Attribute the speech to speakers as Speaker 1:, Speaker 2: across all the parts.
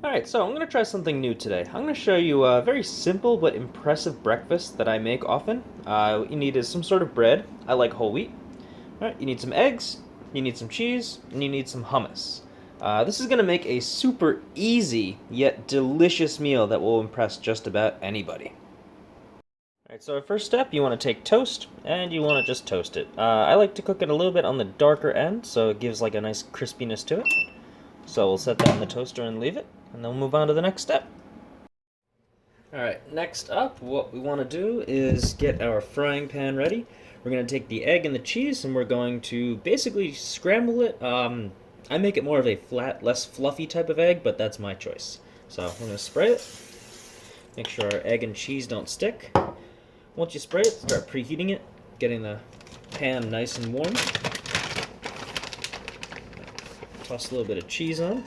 Speaker 1: Alright, so I'm going to try something new today. I'm going to show you a very simple but impressive breakfast that I make often. What you need is some sort of bread. I like whole wheat. Alright, you need some eggs, you need some cheese, and you need some hummus. This is going to make a super easy yet delicious meal that will impress just about anybody. Alright, so our first step, you want to take toast, and you want to just toast it. I like to cook it a little bit on the darker end, so it gives like a nice crispiness to it. So we'll set that in the toaster and leave it, and then we'll move on to the next step. Alright, next up, what we want to do is get our frying pan ready. We're going to take the egg and the cheese, and we're going to basically scramble it. I make it more of a flat, less fluffy type of egg, but that's my choice. So we're going to spray it. Make sure our egg and cheese don't stick. Once you spray it, start preheating it, getting the pan nice and warm. Toss a little bit of cheese on.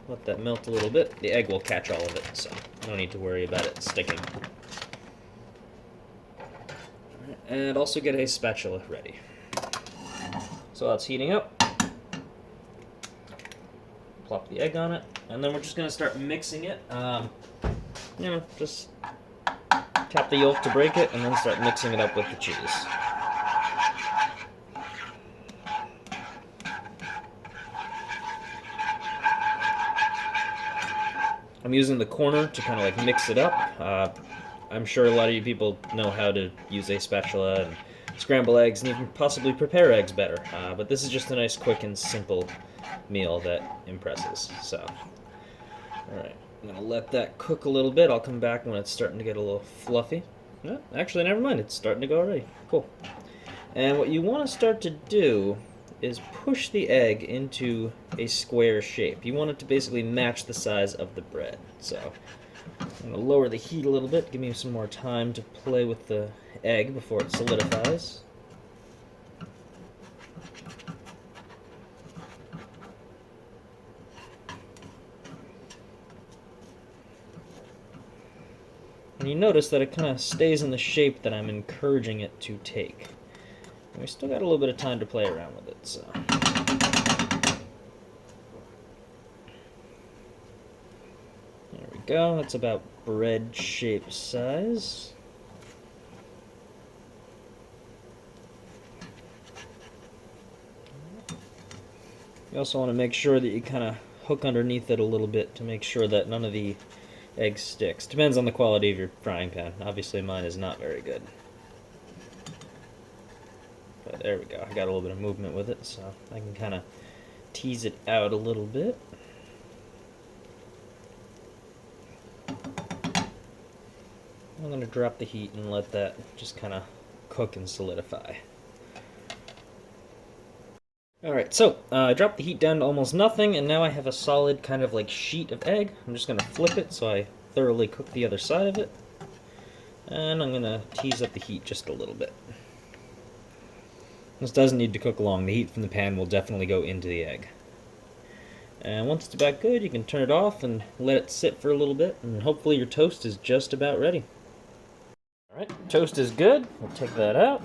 Speaker 1: Let that melt a little bit. The egg will catch all of it, so no need to worry about it sticking. And also get a spatula ready. So that's heating up. Plop the egg on it, and then we're just going to start mixing it. Just tap the yolk to break it, and then start mixing it up with the cheese. I'm using the corner to kind of like mix it up. I'm sure a lot of you people know how to use a spatula and scramble eggs and even possibly prepare eggs better. But this is just a nice, quick, and simple meal that impresses. So, alright, I'm going to let that cook a little bit. I'll come back when it's starting to get a little fluffy. No, actually, never mind. It's starting to go already. Cool. And what you want to start to do is push the egg into a square shape. You want it to basically match the size of the bread. So I'm going to lower the heat a little bit, give me some more time to play with the egg before it solidifies. And you notice that it kind of stays in the shape that I'm encouraging it to take. And we still got a little bit of time to play around with it, so. There we go, that's about bread shape size. You also want to make sure that you kind of hook underneath it a little bit to make sure that none of the egg sticks. Depends on the quality of your frying pan. Obviously mine is not very good. But there we go. I got a little bit of movement with it, so I can kind of tease it out a little bit. I'm going to drop the heat and let that just kind of cook and solidify. Alright, so I dropped the heat down to almost nothing, and now I have a solid kind of like sheet of egg. I'm just going to flip it so I thoroughly cook the other side of it. And I'm going to tease up the heat just a little bit. This doesn't need to cook long. The heat from the pan will definitely go into the egg. And once it's about good, you can turn it off and let it sit for a little bit, and hopefully your toast is just about ready. Alright, toast is good. We'll take that out.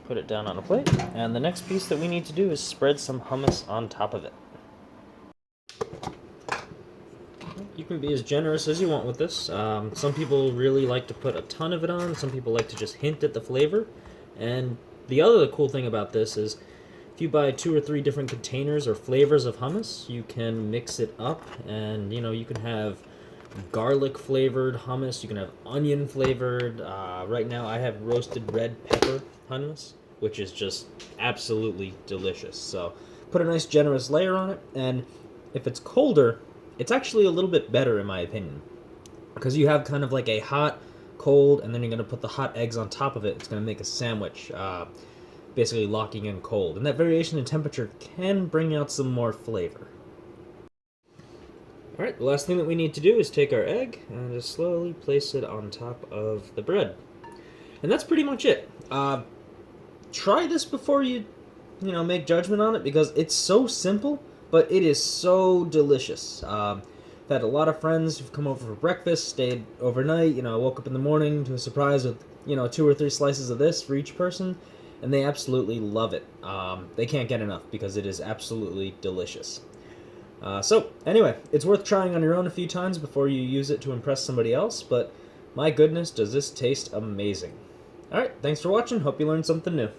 Speaker 1: Put it down on a plate. And the next piece that we need to do is spread some hummus on top of it. You can be as generous as you want with this. Some people really like to put a ton of it on. Some people like to just hint at the flavor. And the other cool thing about this is if you buy 2 or 3 different containers or flavors of hummus, you can mix it up, and you can have garlic flavored hummus, you can have onion flavored. Right now I have roasted red pepper hummus, which is just absolutely delicious. So put a nice generous layer on it, and if it's colder, it's actually a little bit better in my opinion, because you have kind of like a hot, cold, and then you're going to put the hot eggs on top of it. It's going to make a sandwich, basically locking in cold. And that variation in temperature can bring out some more flavor. Alright, the last thing that we need to do is take our egg and just slowly place it on top of the bread. And that's pretty much it. Try this before you make judgment on it, because it's so simple, but it is so delicious. I've had a lot of friends who've come over for breakfast, stayed overnight, woke up in the morning to a surprise with, 2 or 3 slices of this for each person, and they absolutely love it. They can't get enough because it is absolutely delicious. So, anyway, it's worth trying on your own a few times before you use it to impress somebody else, but my goodness, does this taste amazing. Alright, thanks for watching. Hope you learned something new.